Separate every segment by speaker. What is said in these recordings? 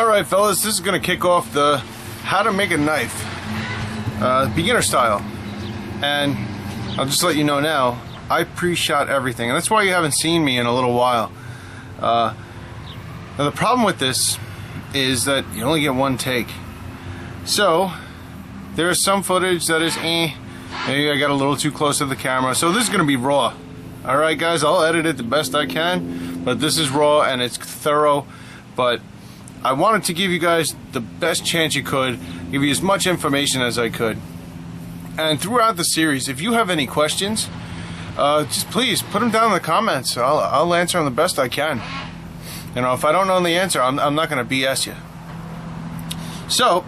Speaker 1: Alright fellas, this is going to kick off the how to make a knife beginner style, and I'll just let you know now, I pre-shot everything, and that's why you haven't seen me in a little while. Now the problem with this is that you only get one take, so there's some footage that is maybe I got a little too close to the camera, so this is going to be raw. Alright guys, I'll edit it the best I can, but this is raw and it's thorough. But I wanted to give you guys the best chance you could, give you as much information as I could. And throughout the series, if you have any questions, just please put them down in the comments. I'll answer them the best I can. You know, if I don't know the answer, I'm not going to BS you. So,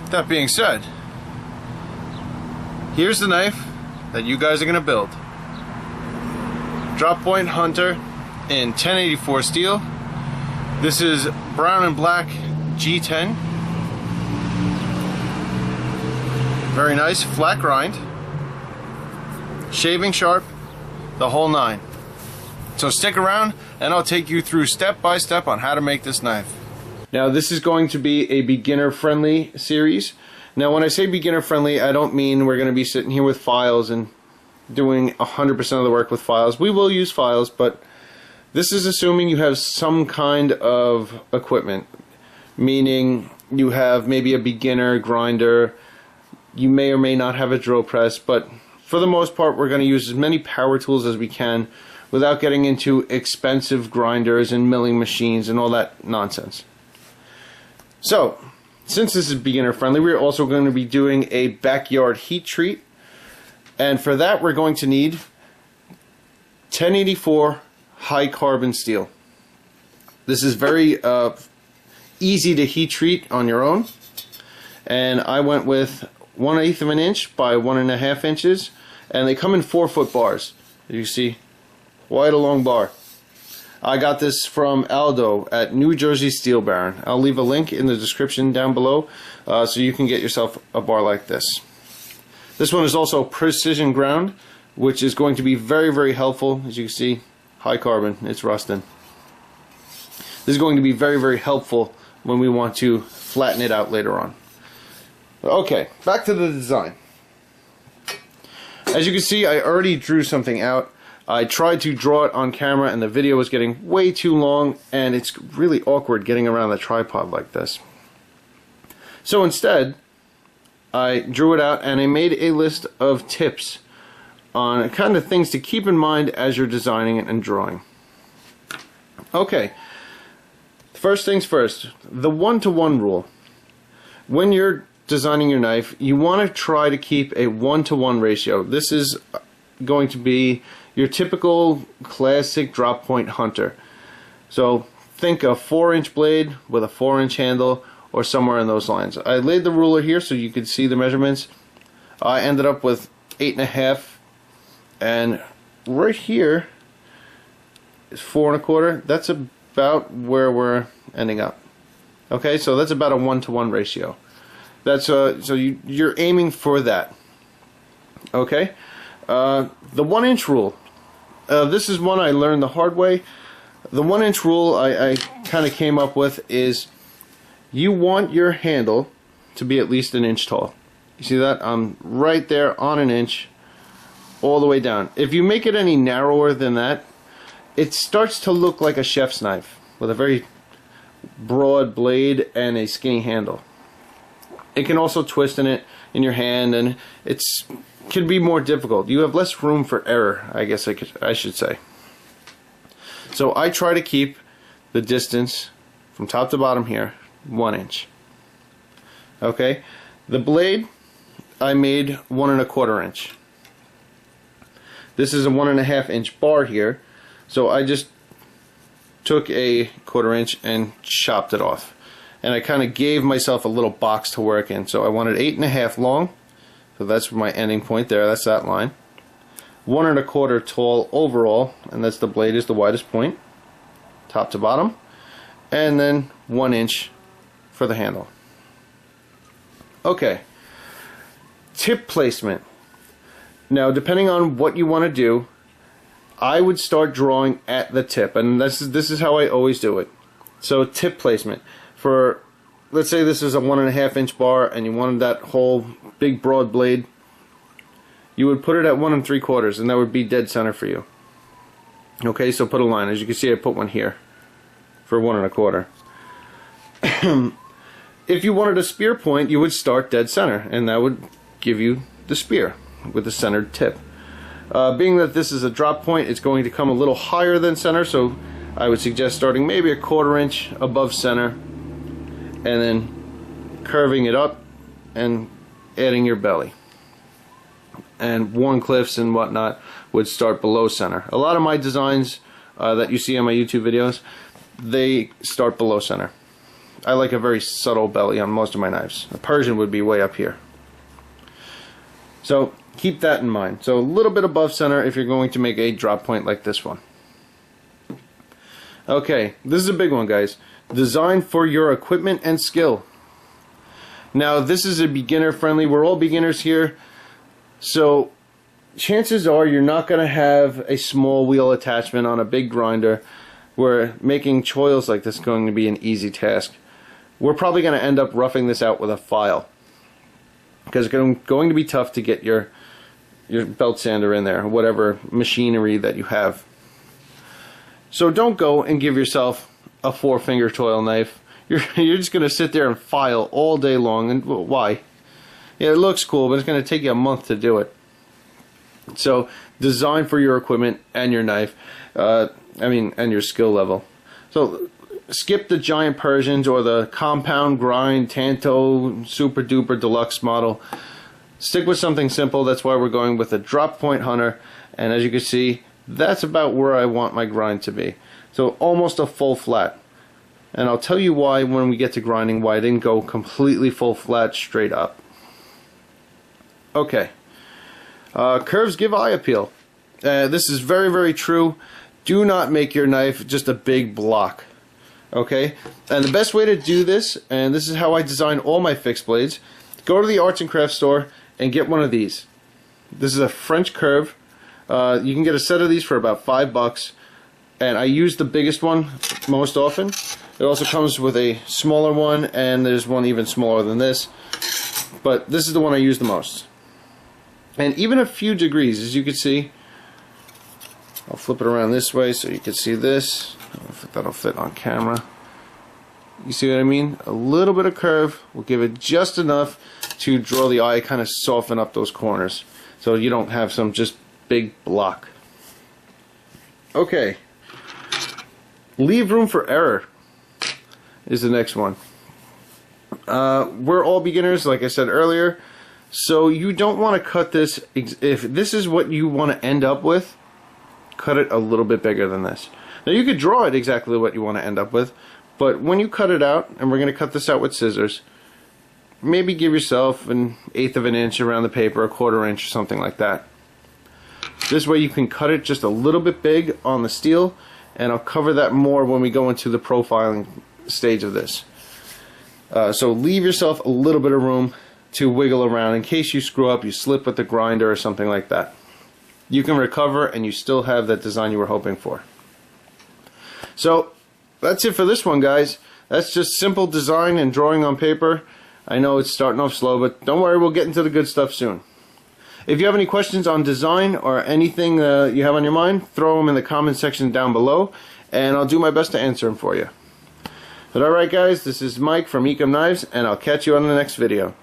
Speaker 1: that being said, here's the knife that you guys are going to build. Drop Point Hunter in 1084 steel. This is brown and black G10. Very nice, flat grind, shaving sharp, the whole nine. So stick around and I'll take you through step by step on how to make this knife. Now this is going to be a beginner friendly series. Now when I say beginner friendly, I don't mean we're going to be sitting here with files and doing 100% of the work with files. We will use files, but this is assuming you have some kind of equipment, meaning you have maybe a beginner grinder, you may or may not have a drill press, but for the most part we're going to use as many power tools as we can without getting into expensive grinders and milling machines and all that nonsense. So, since this is beginner friendly, we're also going to be doing a backyard heat treat, and for that we're going to need 1084 high carbon steel. This is very easy to heat treat on your own, and I went with 1/8 of an inch by 1.5 inches, and they come in 4-foot bars. As you see, quite a long bar. I got this from Aldo at New Jersey Steel Baron. I'll leave a link in the description down below so you can get yourself a bar like this. This one is also precision ground, which is going to be very, very helpful. As you can see, high carbon, it's rusting. This is going to be very, very helpful when we want to flatten it out later on. Okay, back to the design. As you can see, I already drew something out. I tried to draw it on camera and the video was getting way too long, and it's really awkward getting around the tripod like this. So instead, I drew it out and I made a list of tips on kind of things to keep in mind as you're designing it and drawing. Okay, first things first, the 1-to-1 rule. When you're designing your knife, you want to try to keep a 1-to-1 ratio. This is going to be your typical classic drop point hunter. So think a 4-inch blade with a 4-inch handle or somewhere in those lines. I laid the ruler here so you could see the measurements. I ended up with 8.5. And right here is 4 1/4. That's about where we're ending up. Okay, so that's about a 1-to-1 ratio. That's so you're aiming for that. Okay, the 1-inch rule. This is one I learned the hard way. The 1-inch rule I kind of came up with is you want your handle to be at least 1 inch tall. You see that? I'm right there on 1 inch. All the way down. If you make it any narrower than that, it starts to look like a chef's knife with a very broad blade and a skinny handle. It can also twist in your hand, and it can be more difficult. You have less room for error, I guess I should say. So I try to keep the distance from top to bottom here 1 inch. Okay, the blade I made 1 1/4 inch. This is a 1.5 inch bar here, so I just took a 1/4 inch and chopped it off. And I kind of gave myself a little box to work in. So I wanted 8.5 long, so that's my ending point there, that's that line. 1 1/4 tall overall, and that's the blade is the widest point, top to bottom. And then 1 inch for the handle. Okay, tip placement. Now, depending on what you want to do, I would start drawing at the tip, and this is how I always do it. So tip placement. for, let's say this is a 1.5 inch bar and you wanted that whole big broad blade, you would put it at 1 3/4, and that would be dead center for you. Okay, so put a line. As you can see, I put one here for 1 1/4. If you wanted a spear point, you would start dead center, and that would give you the spear with the centered tip. Being that this is a drop point, it's going to come a little higher than center, so I would suggest starting maybe a 1/4 inch above center and then curving it up and adding your belly. And worn cliffs and whatnot would start below center. A lot of my designs that you see on my YouTube videos, they start below center. I like a very subtle belly on most of my knives. A Persian would be way up here. So keep that in mind. So a little bit above center if you're going to make a drop point like this one. Okay, this is a big one, guys. Design for your equipment and skill. Now this is a beginner friendly. We're all beginners here. So chances are you're not going to have a small wheel attachment on a big grinder where making choils like this is going to be an easy task. We're probably going to end up roughing this out with a file because it's going to be tough to get your belt sander in there, whatever machinery that you have. So don't go and give yourself a 4-finger choil knife. You're just going to sit there and file all day long, and why? Yeah, it looks cool, but it's going to take you a month to do it. So design for your equipment and your knife, and your skill level. So skip the giant Persians or the compound grind, Tanto, super duper deluxe model. Stick with something simple. That's why we're going with a drop point hunter. And as you can see, that's about where I want my grind to be. So almost a full flat. And I'll tell you why when we get to grinding, why I didn't go completely full flat straight up. Okay, curves give eye appeal. This is very, very true. Do not make your knife just a big block. Okay, and the best way to do this, and this is how I design all my fixed blades, go to the arts and crafts store and get one of these. This is a French curve. You can get a set of these for about $5, and I use the biggest one most often. It also comes with a smaller one, and there's one even smaller than this, but this is the one I use the most. And even a few degrees, as you can see, I'll flip it around this way so you can see this. I don't know if that'll fit on camera. You see what I mean? A little bit of curve will give it just enough to draw the eye, kind of soften up those corners, so you don't have some just big block. Okay, leave room for error is the next one. We're all beginners, like I said earlier. So you don't want to cut this, if this is what you want to end up with, cut it a little bit bigger than this. Now you could draw it exactly what you want to end up with, but when you cut it out, and we're going to cut this out with scissors, maybe give yourself 1/8 of an inch around the paper, 1/4 inch, something like that. This way you can cut it just a little bit big on the steel, and I'll cover that more when we go into the profiling stage of this. So leave yourself a little bit of room to wiggle around in case you screw up, you slip with the grinder or something like that. You can recover and you still have that design you were hoping for. So that's it for this one, guys. That's just simple design and drawing on paper. I know it's starting off slow, but don't worry, we'll get into the good stuff soon. If you have any questions on design or anything you have on your mind, throw them in the comment section down below, and I'll do my best to answer them for you. But alright guys, this is Mike from Ekim Knives, and I'll catch you on the next video.